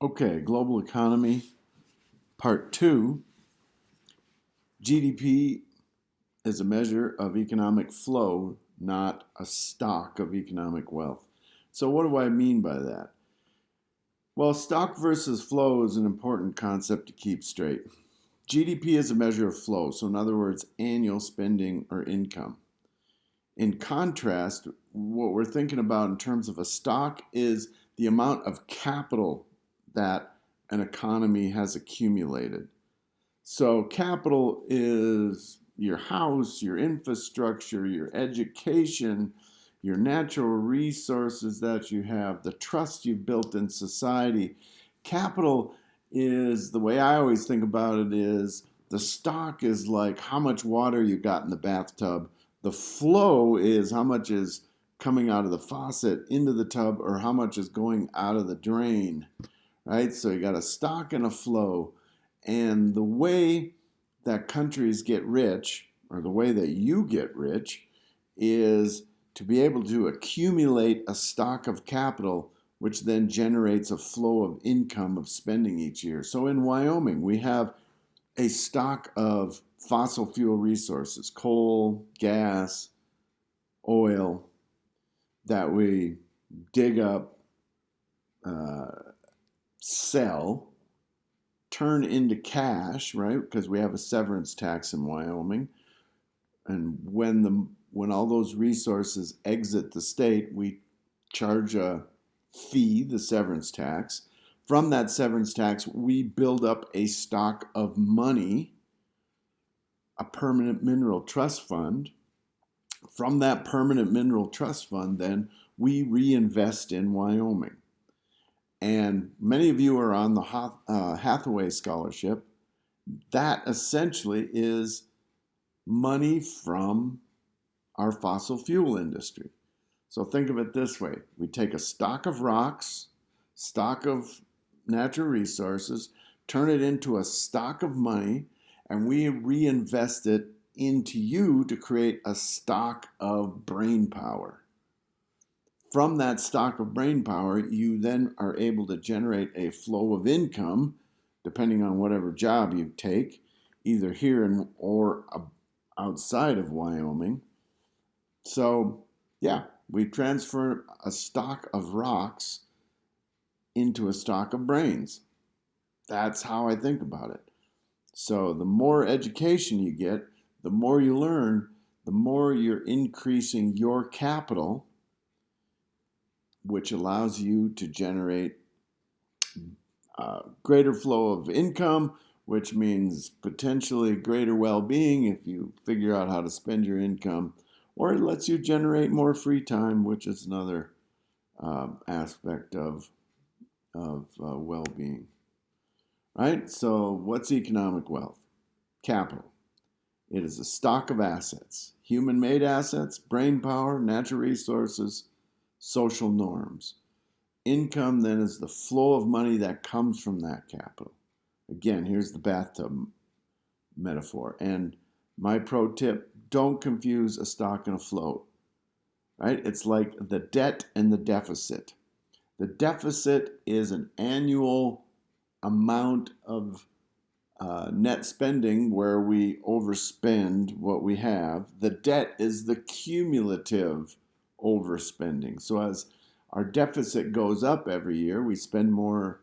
Okay, global economy, part two. GDP is a measure of economic flow, not a stock of economic wealth. So, what do I mean by that? Well, stock versus flow is an important concept to keep straight. GDP is a measure of flow, so, in other words, annual spending or income. In contrast, what we're thinking about in terms of a stock is the amount of capital that an economy has accumulated. So, capital is your house, your infrastructure, your education, your natural resources that you have, the trust you've built in society. Capital is the way I always think about it is the stock is like how much water you got in the bathtub. The flow is how much is coming out of the faucet into the tub or how much is going out of the drain, right? So you got a stock and a flow. And the way that countries get rich, or the way that you get rich, is to be able to accumulate a stock of capital, which then generates a flow of income of spending each year. So in Wyoming, we have a stock of fossil fuel resources, coal, gas, oil, that we dig up, sell, turn into cash, right? Because we have a severance tax in Wyoming, and when all those resources exit the state, we charge a fee, the severance tax. From that severance tax, we build up a stock of money, a permanent mineral trust fund. From that permanent mineral trust fund, then we reinvest in Wyoming. And many of you are on the Hathaway Scholarship. That essentially is money from our fossil fuel industry. So think of it this way. We take a stock of rocks, stock of natural resources, turn it into a stock of money, and we reinvest it into you to create a stock of brain power. From that stock of brain power, you then are able to generate a flow of income, depending on whatever job you take, either here or outside of Wyoming. So, yeah, we transfer a stock of rocks into a stock of brains. That's how I think about it. So, the more education you get, the more you learn, the more you're increasing your capital, which allows you to generate greater flow of income, which means potentially greater well being if you figure out how to spend your income, or it lets you generate more free time, which is another aspect of well being. Right? So, what's economic wealth? Capital. It is a stock of assets, human made assets, brain power, natural resources, social norms. Income then is the flow of money that comes from that capital. Again, here's the bathtub metaphor. And my pro tip, don't confuse a stock and a float. Right? It's like the debt and the deficit. The deficit is an annual amount of net spending where we overspend what we have. The debt is the cumulative overspending. So as our deficit goes up every year, we spend more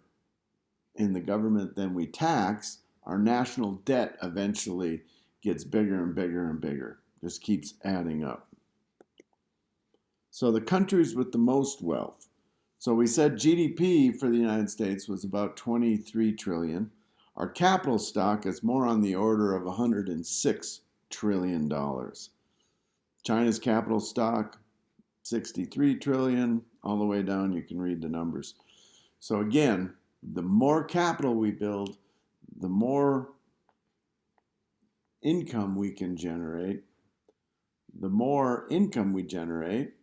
in the government than we tax. Our national debt eventually gets bigger and bigger and bigger, just keeps adding up. So the countries with the most wealth. So we said GDP for the United States was about 23 trillion. Our capital stock is more on the order of $106 trillion. China's capital stock, 63 trillion, all the way down, you can read the numbers. So again, the more capital we build, the more income we can generate. The more income we generate,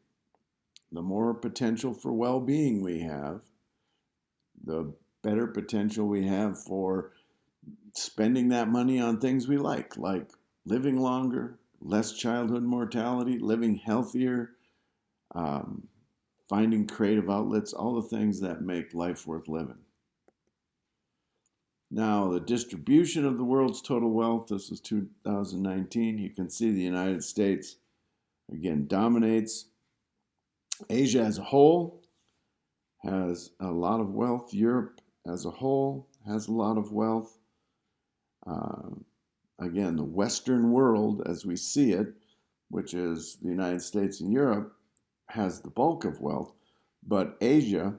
the more potential for well-being we have, the better potential we have for spending that money on things we like living longer, less childhood mortality, living healthier, finding creative outlets, all the things that make life worth living. Now, the distribution of the world's total wealth, this is 2019. You can see the United States, again, dominates. Asia as a whole has a lot of wealth. Europe as a whole has a lot of wealth. Uh, Again, the Western world, as we see it, which is the United States and Europe, has the bulk of wealth, but Asia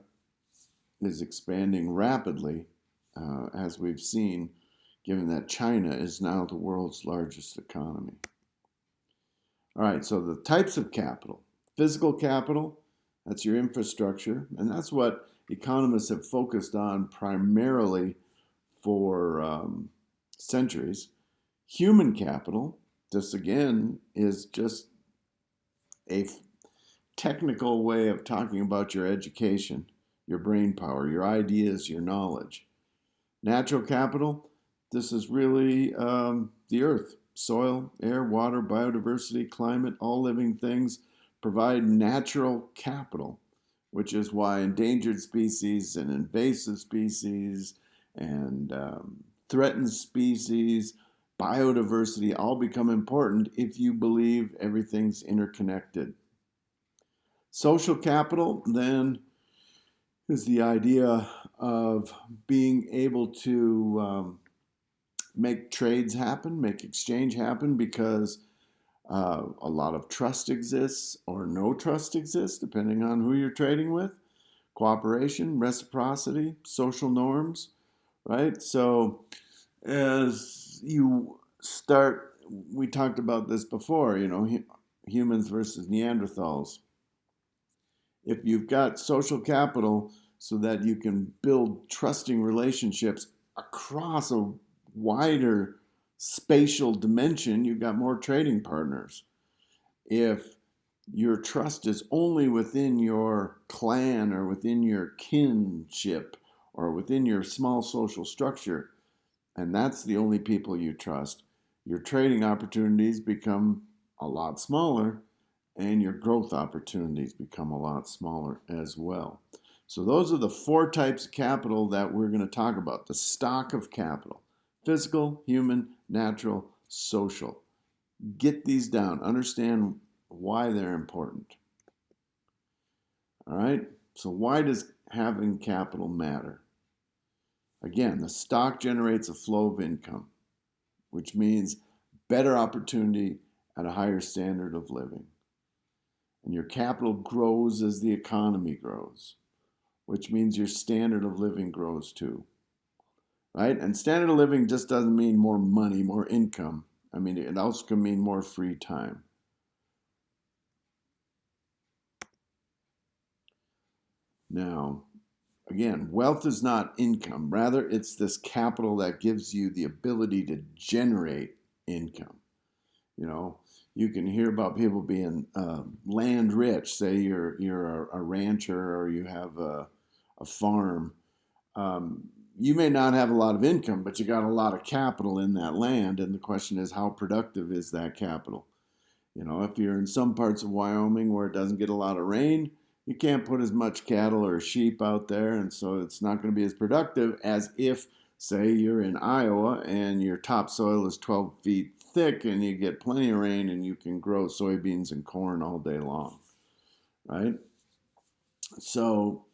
is expanding rapidly, as we've seen, given that China is now the world's largest economy. All right, so the types of capital. Physical capital, that's your infrastructure, and that's what economists have focused on primarily for centuries. Human capital, this again is just a technical way of talking about your education, your brain power, your ideas, your knowledge. Natural capital, this is really the earth, soil, air, water, biodiversity, climate, all living things provide natural capital, which is why endangered species and invasive species and threatened species, biodiversity all become important if you believe everything's interconnected. Social capital, then, is the idea of being able to make trades happen, make exchange happen, because a lot of trust exists or no trust exists, depending on who you're trading with. Cooperation, reciprocity, social norms, right? So as you start, we talked about this before, humans versus Neanderthals. If you've got social capital so that you can build trusting relationships across a wider spatial dimension, you've got more trading partners. If your trust is only within your clan or within your kinship or within your small social structure, and that's the only people you trust, your trading opportunities become a lot smaller and your growth opportunities become a lot smaller as well. So those are the four types of capital that we're going to talk about. The stock of capital: physical, human, natural, social. Get these down. Understand why they're important. All right? So why does having capital matter? Again, the stock generates a flow of income, which means better opportunity at a higher standard of living. And your capital grows as the economy grows, which means your standard of living grows too. Right? And standard of living just doesn't mean more money, more income. I mean, it also can mean more free time. Now, again, wealth is not income. Rather, it's this capital that gives you the ability to generate income. You can hear about people being land rich. Say you're a rancher or you have a farm. You may not have a lot of income, but you got a lot of capital in that land. And the question is, how productive is that capital? If you're in some parts of Wyoming where it doesn't get a lot of rain, you can't put as much cattle or sheep out there, and so it's not going to be as productive as if, say, you're in Iowa and your topsoil is 12 feet thick and you get plenty of rain and you can grow soybeans and corn all day long, right? So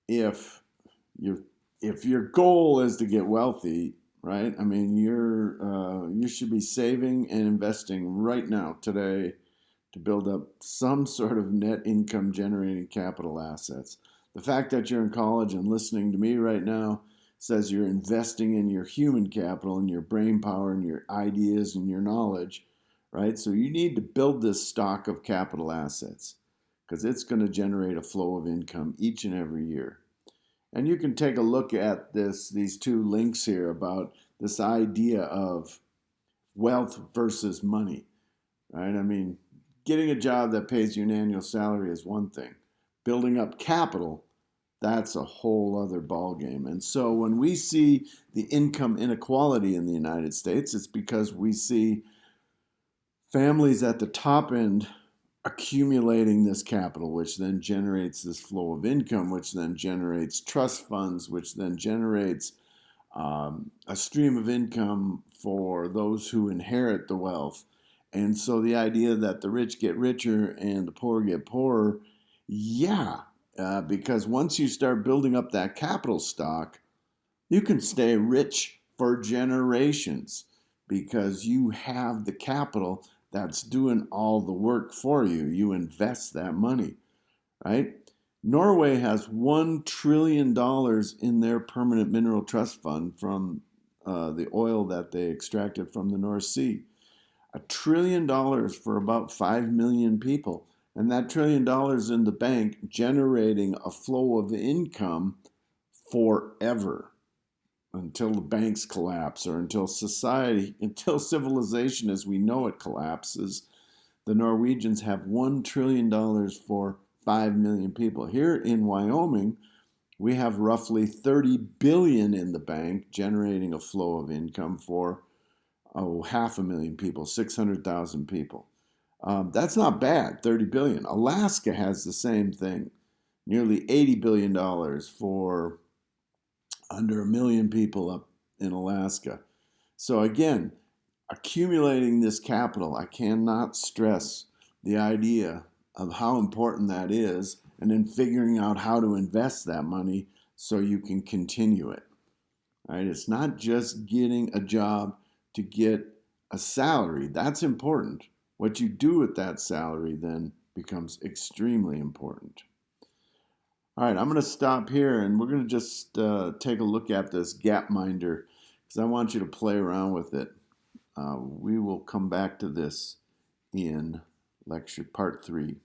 if your goal is to get wealthy, right? I mean, you should be saving and investing right now, today, to build up some sort of net income generating capital assets. The fact that you're in college and listening to me right now says you're investing in your human capital and your brain power and your ideas and your knowledge, right? So you need to build this stock of capital assets because it's going to generate a flow of income each and every year. And you can take a look at these two links here about this idea of wealth versus money, right? I mean, getting a job that pays you an annual salary is one thing. Building up capital, that's a whole other ballgame. And so when we see the income inequality in the United States, it's because we see families at the top end accumulating this capital, which then generates this flow of income, which then generates trust funds, which then generates a stream of income for those who inherit the wealth. And so the idea that the rich get richer and the poor get poorer, yeah, because once you start building up that capital stock, you can stay rich for generations because you have the capital that's doing all the work for you. You invest that money, right? Norway has $1 trillion in their permanent mineral trust fund from the oil that they extracted from the North Sea. $1 trillion for about 5 million people. And that $1 trillion in the bank generating a flow of income forever until the banks collapse or until society, until civilization as we know it collapses. The Norwegians have $1 trillion for 5 million people. Here in Wyoming, we have roughly 30 billion in the bank generating a flow of income for 500,000 people, 600,000 people. That's not bad, 30 billion. Alaska has the same thing, nearly $80 billion for under 1 million people up in Alaska. So again, accumulating this capital, I cannot stress the idea of how important that is, and then figuring out how to invest that money so you can continue it. Right? It's not just getting a job to get a salary. That's important. What you do with that salary then becomes extremely important. All right, I'm going to stop here and we're going to just take a look at this Gapminder because I want you to play around with it. We will come back to this in lecture part 3.